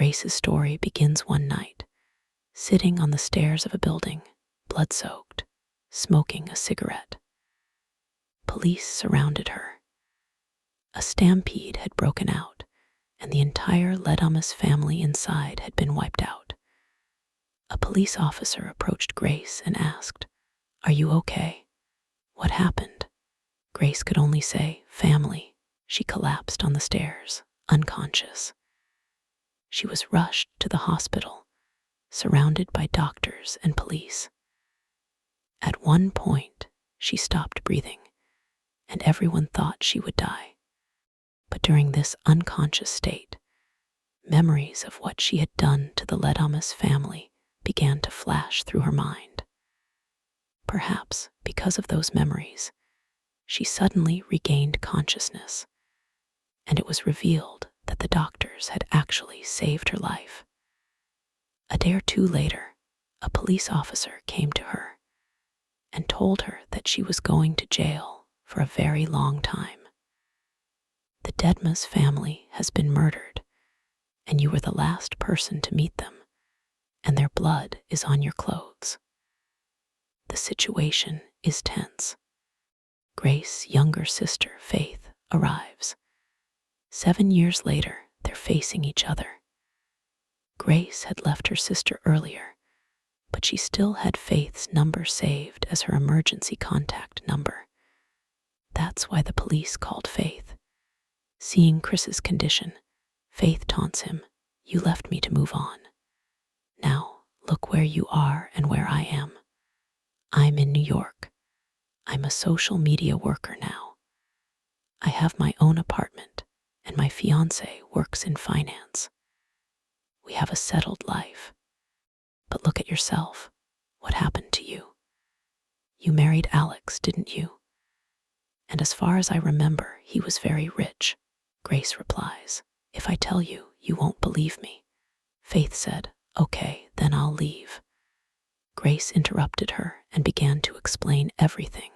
Grace's story begins one night, sitting on the stairs of a building, blood-soaked, smoking a cigarette. Police surrounded her. A stampede had broken out, and the entire Ledamus family inside had been wiped out. A police officer approached Grace and asked, "Are you okay? What happened?" Grace could only say, "Family." She collapsed on the stairs, unconscious. She was rushed to the hospital, surrounded by doctors and police. At one point, she stopped breathing, and everyone thought she would die. But during this unconscious state, memories of what she had done to the Ledamus family began to flash through her mind. Perhaps because of those memories, she suddenly regained consciousness, and it was revealed that the doctors had actually saved her life. A day or two later, a police officer came to her and told her that she was going to jail for a very long time. The Dedma's family has been murdered, and you were the last person to meet them, and their blood is on your clothes. The situation is tense. Grace's younger sister, Faith, arrives. 7 years later, they're facing each other. Grace had left her sister earlier, but she still had Faith's number saved as her emergency contact number. That's why the police called Faith. Seeing Chris's condition, Faith taunts him, "You left me to move on. Now, look where you are and where I am. I'm in New York. I'm a social media worker now. I have my own apartment, and my fiancé works in finance. We have a settled life. But look at yourself. What happened to you? You married Alex, didn't you? And as far as I remember, he was very rich." Grace replies, "If I tell you, you won't believe me." Faith said, "Okay, then I'll leave." Grace interrupted her and began to explain everything.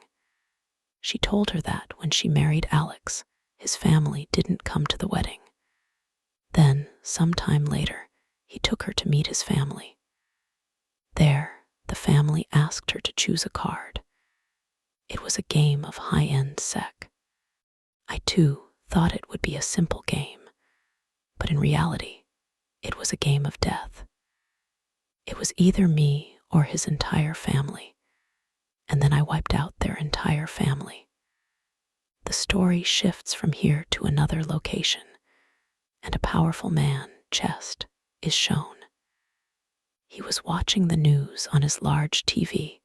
She told her that when she married Alex, his family didn't come to the wedding. Then, sometime later, he took her to meet his family. There, the family asked her to choose a card. It was a game of high-end sec. I too thought it would be a simple game, but in reality, it was a game of death. It was either me or his entire family, and then I wiped out their entire family. The story shifts from here to another location, and a powerful man, chest, is shown. He was watching the news on his large TV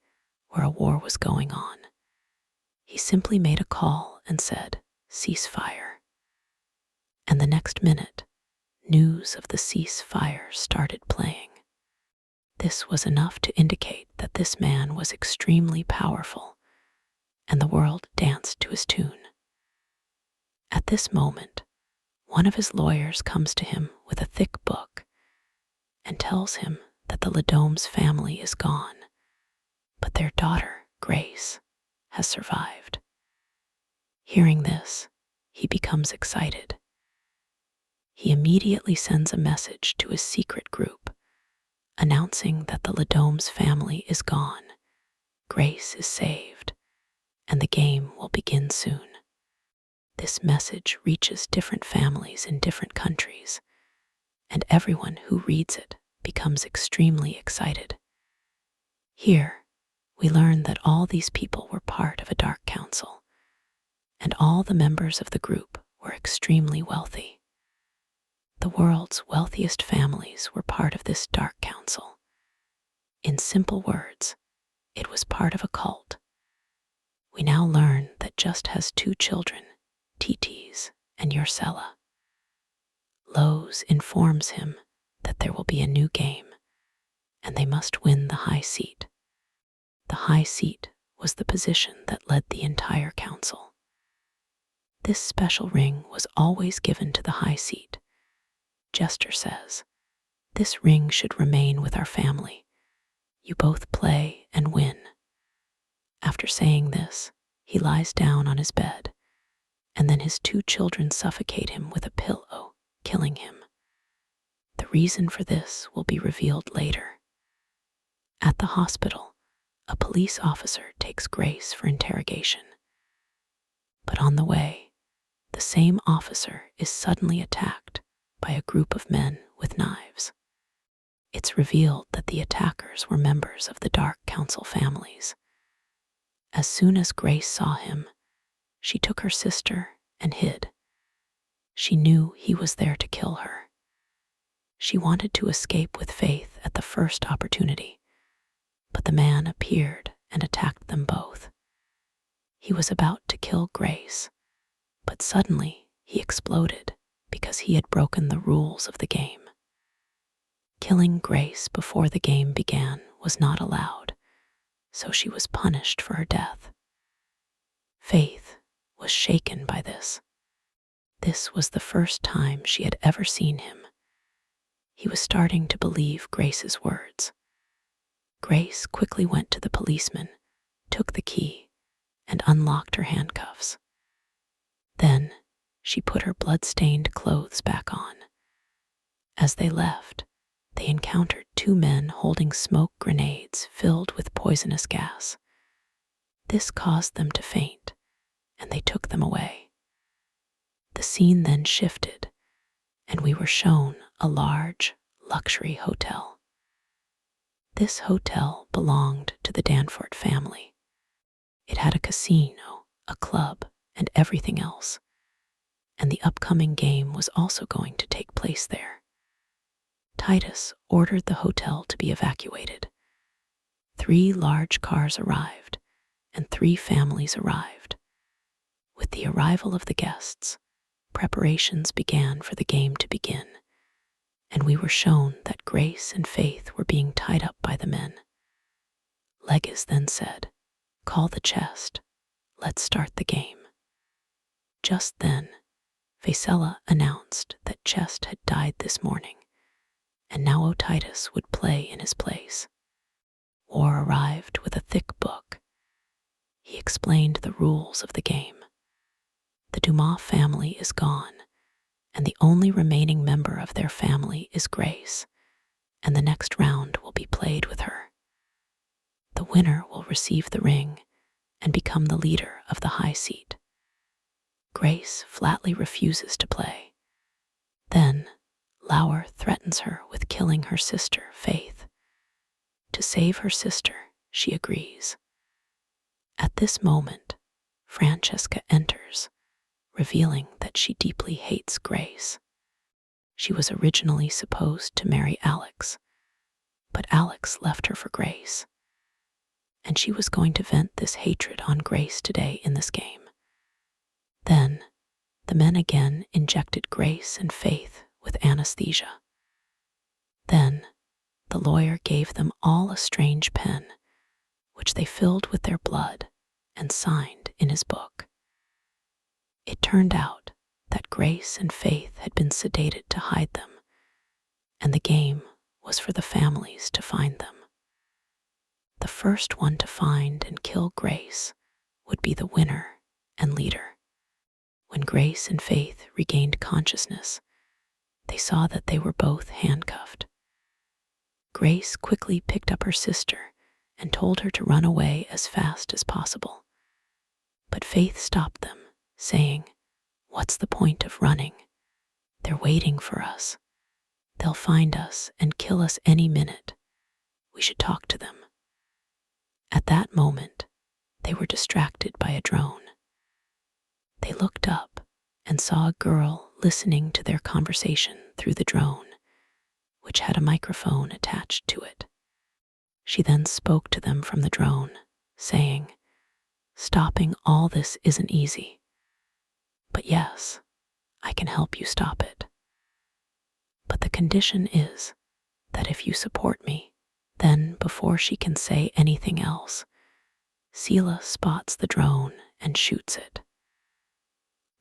where a war was going on. He simply made a call and said, "Ceasefire." And the next minute, news of the ceasefire started playing. This was enough to indicate that this man was extremely powerful, and the world danced to his tune. At this moment, one of his lawyers comes to him with a thick book and tells him that the Ledome's family is gone, but their daughter, Grace, has survived. Hearing this, he becomes excited. He immediately sends a message to his secret group, announcing that the Ledome's family is gone, Grace is saved, and the game will begin soon. This message reaches different families in different countries, and everyone who reads it becomes extremely excited. Here, we learn that all these people were part of a dark council, and all the members of the group were extremely wealthy. The world's wealthiest families were part of this dark council. In simple words, it was part of a cult. We now learn that Just has 2 children, Titis and Ursula. Lowe's informs him that there will be a new game, and they must win the high seat. The high seat was the position that led the entire council. This special ring was always given to the high seat. Jester says, "This ring should remain with our family. You both play and win." After saying this, he lies down on his bed, and then his 2 children suffocate him with a pillow, killing him. The reason for this will be revealed later. At the hospital, a police officer takes Grace for interrogation. But on the way, the same officer is suddenly attacked by a group of men with knives. It's revealed that the attackers were members of the Dark Council families. As soon as Grace saw him, she took her sister and hid. She knew he was there to kill her. She wanted to escape with Faith at the first opportunity, but the man appeared and attacked them both. He was about to kill Grace, but suddenly he exploded because he had broken the rules of the game. Killing Grace before the game began was not allowed, so she was punished for her death. Faith was shaken by this. This was the first time she had ever seen him. He was starting to believe Grace's words. Grace quickly went to the policeman, took the key, and unlocked her handcuffs. Then she put her blood-stained clothes back on. As they left, they encountered two men holding smoke grenades filled with poisonous gas. This caused them to faint, and they took them away. The scene then shifted, and we were shown a large, luxury hotel. This hotel belonged to the Danforth family. It had a casino, a club, and everything else, and the upcoming game was also going to take place there. Titus ordered the hotel to be evacuated. 3 large cars arrived, and 3 families arrived. With the arrival of the guests, preparations began for the game to begin, and we were shown that Grace and Faith were being tied up by the men. Legis then said, "Call the chest. Let's start the game." Just then, Faisella announced that Chest had died this morning, and now Titus would play in his place. War arrived with a thick book. He explained the rules of the game. The Dumas family is gone, and the only remaining member of their family is Grace, and the next round will be played with her. The winner will receive the ring and become the leader of the high seat. Grace flatly refuses to play. Then, Lauer threatens her with killing her sister, Faith. To save her sister, she agrees. At this moment, Francesca enters, revealing that she deeply hates Grace. She was originally supposed to marry Alex, but Alex left her for Grace, and she was going to vent this hatred on Grace today in this game. Then, the men again injected Grace and Faith with anesthesia. Then, the lawyer gave them all a strange pen, which they filled with their blood and signed in his book. It turned out that Grace and Faith had been sedated to hide them, and the game was for the families to find them. The first one to find and kill Grace would be the winner and leader. When Grace and Faith regained consciousness, they saw that they were both handcuffed. Grace quickly picked up her sister and told her to run away as fast as possible. But Faith stopped them, saying, "What's the point of running? They're waiting for us. They'll find us and kill us any minute. We should talk to them." At that moment, they were distracted by a drone. They looked up and saw a girl listening to their conversation through the drone, which had a microphone attached to it. She then spoke to them from the drone, saying, "Stopping all this isn't easy. But yes, I can help you stop it. But the condition is that if you support me, then before she can say anything else, Sela spots the drone and shoots it.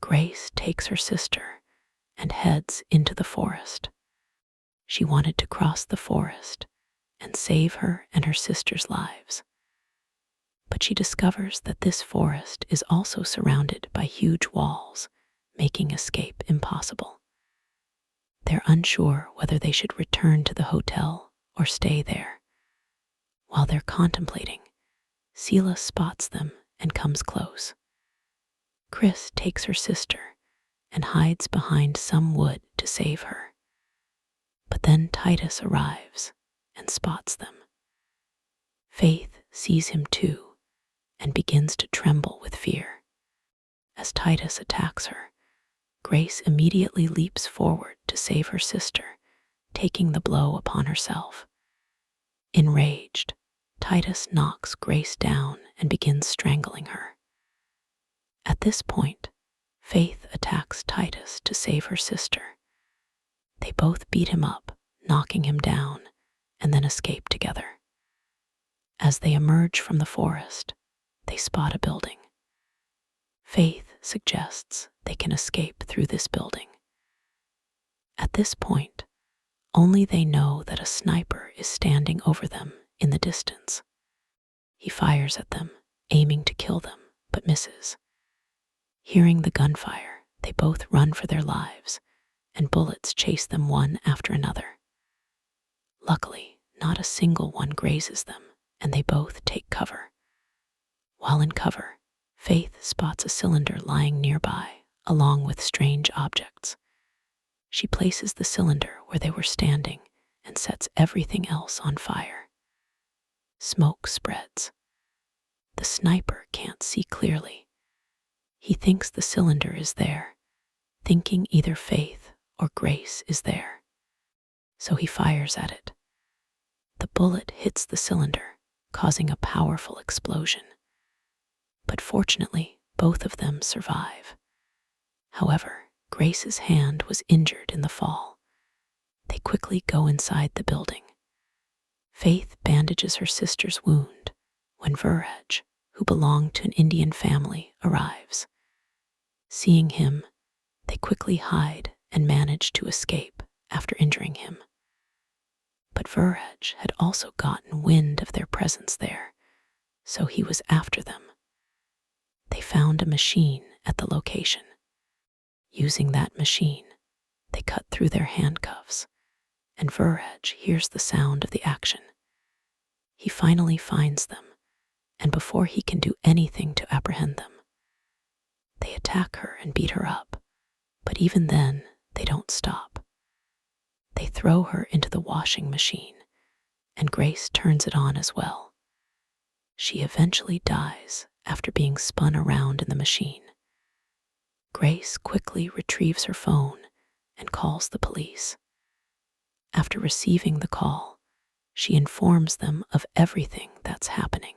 Grace takes her sister and heads into the forest. She wanted to cross the forest and save her and her sister's lives. But she discovers that this forest is also surrounded by huge walls, making escape impossible. They're unsure whether they should return to the hotel or stay there. While they're contemplating, Sela spots them and comes close. Chris takes her sister and hides behind some wood to save her. But then Titus arrives and spots them. Faith sees him too and begins to tremble with fear. As Titus attacks her, Grace immediately leaps forward to save her sister, taking the blow upon herself. Enraged, Titus knocks Grace down and begins strangling her. At this point, Faith attacks Titus to save her sister. They both beat him up, knocking him down, and then escape together. As they emerge from the forest, they spot a building. Faith suggests they can escape through this building. At this point, only they know that a sniper is standing over them in the distance. He fires at them, aiming to kill them, but misses. Hearing the gunfire, they both run for their lives, and bullets chase them one after another. Luckily, not a single one grazes them, and they both take cover. While in cover, Faith spots a cylinder lying nearby, along with strange objects. She places the cylinder where they were standing and sets everything else on fire. Smoke spreads. The sniper can't see clearly. He thinks the cylinder is there, thinking either Faith or Grace is there. So he fires at it. The bullet hits the cylinder, causing a powerful explosion. But fortunately, both of them survive. However, Grace's hand was injured in the fall. They quickly go inside the building. Faith bandages her sister's wound when Viraj, who belonged to an Indian family, arrives. Seeing him, they quickly hide and manage to escape after injuring him. But Viraj had also gotten wind of their presence there, so he was after them. They found a machine at the location. Using that machine, they cut through their handcuffs, and Viraj hears the sound of the action. He finally finds them, and before he can do anything to apprehend them, they attack her and beat her up, but even then, they don't stop. They throw her into the washing machine, and Grace turns it on as well. She eventually dies after being spun around in the machine. Grace quickly retrieves her phone and calls the police. After receiving the call, she informs them of everything that's happening.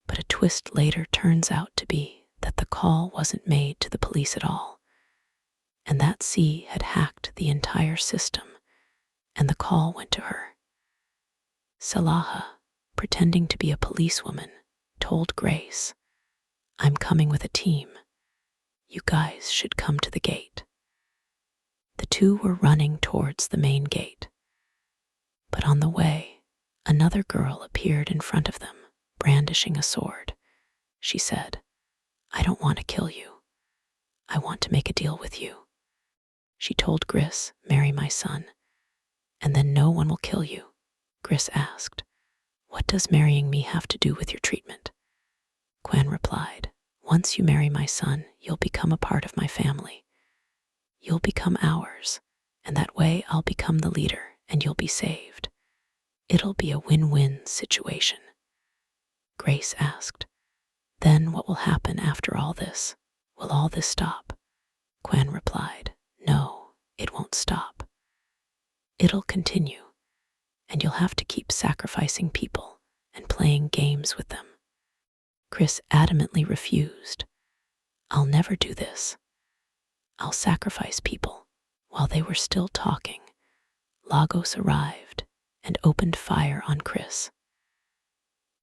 But a twist later turns out to be that the call wasn't made to the police at all, and that C had hacked the entire system, and the call went to her. Salaha, pretending to be a policewoman, told Grace, "I'm coming with a team. You guys should come to the gate." The two were running towards the main gate. But on the way, another girl appeared in front of them, brandishing a sword. She said, "I don't want to kill you. I want to make a deal with you." She told Gris, "Marry my son, and then no one will kill you." Gris asked, "What does marrying me have to do with your treatment?" Quan replied, "Once you marry my son, you'll become a part of my family. You'll become ours, and that way I'll become the leader and you'll be saved. It'll be a win-win situation." Grace asked, "Then what will happen after all this? Will all this stop?" Quan replied, "No, it won't stop. It'll continue, and you'll have to keep sacrificing people and playing games with them." Chris adamantly refused. "I'll never do this. I'll sacrifice people." While they were still talking, Lagos arrived and opened fire on Chris.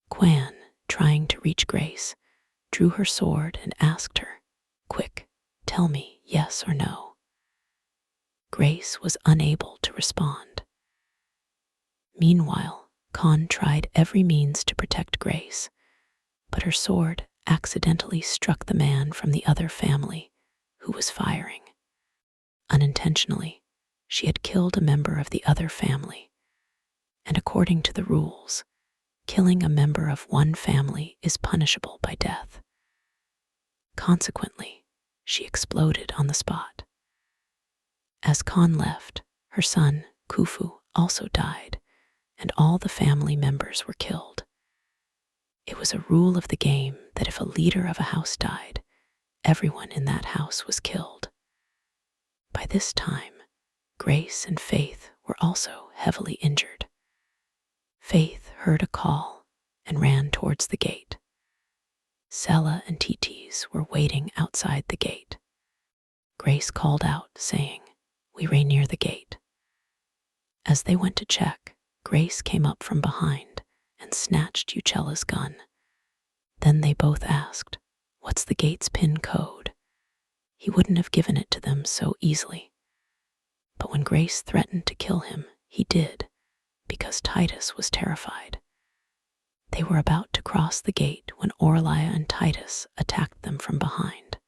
Quan, trying to reach Grace, drew her sword and asked her, "Quick, tell me yes or no." Grace was unable to respond. Meanwhile, Khan tried every means to protect Grace, but her sword accidentally struck the man from the other family who was firing. Unintentionally, she had killed a member of the other family, and according to the rules, killing a member of one family is punishable by death. Consequently, she exploded on the spot. As Khan left, her son, Khufu, also died, and all the family members were killed. It was a rule of the game that if a leader of a house died, everyone in that house was killed. By this time, Grace and Faith were also heavily injured. Faith heard a call and ran towards the gate. Sella and Titis were waiting outside the gate. Grace called out, saying, "We ray near the gate." As they went to check, Grace came up from behind and snatched Uchella's gun. Then they both asked, "What's the gate's pin code?" He wouldn't have given it to them so easily. But when Grace threatened to kill him, he did, because Titus was terrified. They were about to cross the gate when Orlia and Titus attacked them from behind.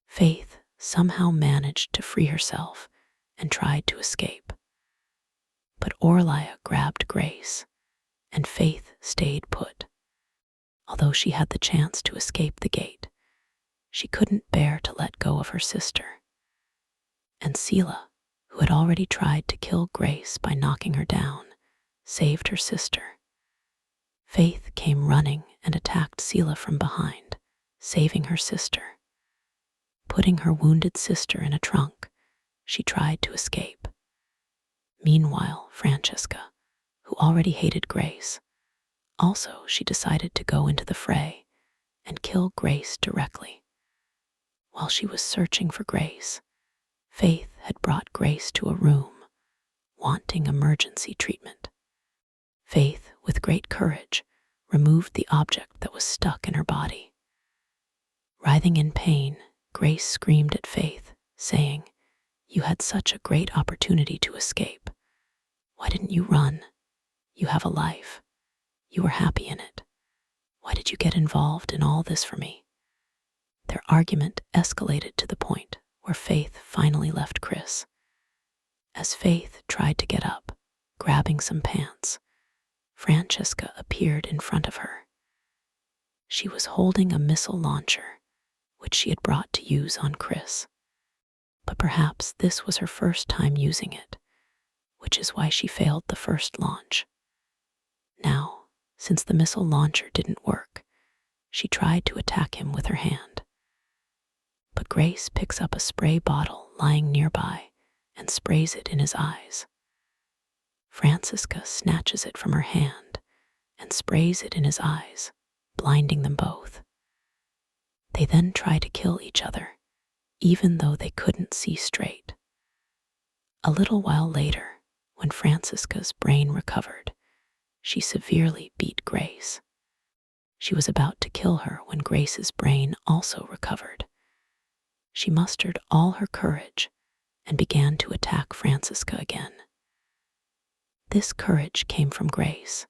Faith somehow managed to free herself and tried to escape. But Orlia grabbed Grace, and Faith stayed put. Although she had the chance to escape the gate, she couldn't bear to let go of her sister. And Sela, who had already tried to kill Grace by knocking her down, saved her sister. Faith came running and attacked Sela from behind, saving her sister. Putting her wounded sister in a trunk, she tried to escape. Meanwhile, Francesca, who already hated Grace, she decided to go into the fray and kill Grace directly. While she was searching for Grace, Faith had brought Grace to a room, wanting emergency treatment. Faith, with great courage, removed the object that was stuck in her body. Writhing in pain, Grace screamed at Faith, saying, "You had such a great opportunity to escape. Why didn't you run? You have a life. You were happy in it. Why did you get involved in all this for me?" Their argument escalated to the point where Faith finally left Chris. As Faith tried to get up, grabbing some pants, Francesca appeared in front of her. She was holding a missile launcher, which she had brought to use on Chris. But perhaps this was her first time using it, which is why she failed the first launch. Now, since the missile launcher didn't work, she tried to attack him with her hand. But Grace picks up a spray bottle lying nearby and sprays it in his eyes. Francesca snatches it from her hand and sprays it in his eyes, blinding them both. They then try to kill each other, even though they couldn't see straight. A little while later, when Francesca's brain recovered, she severely beat Grace. She was about to kill her when Grace's brain also recovered. She mustered all her courage and began to attack Francesca again. This courage came from Grace,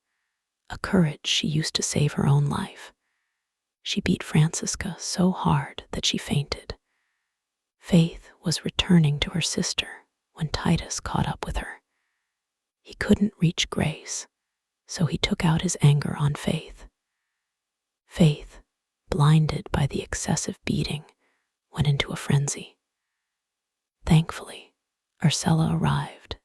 a courage she used to save her own life. She beat Francesca so hard that she fainted. Faith was returning to her sister when Titus caught up with her. He couldn't reach Grace, so he took out his anger on Faith. Faith, blinded by the excessive beating, went into a frenzy. Thankfully, Ursula arrived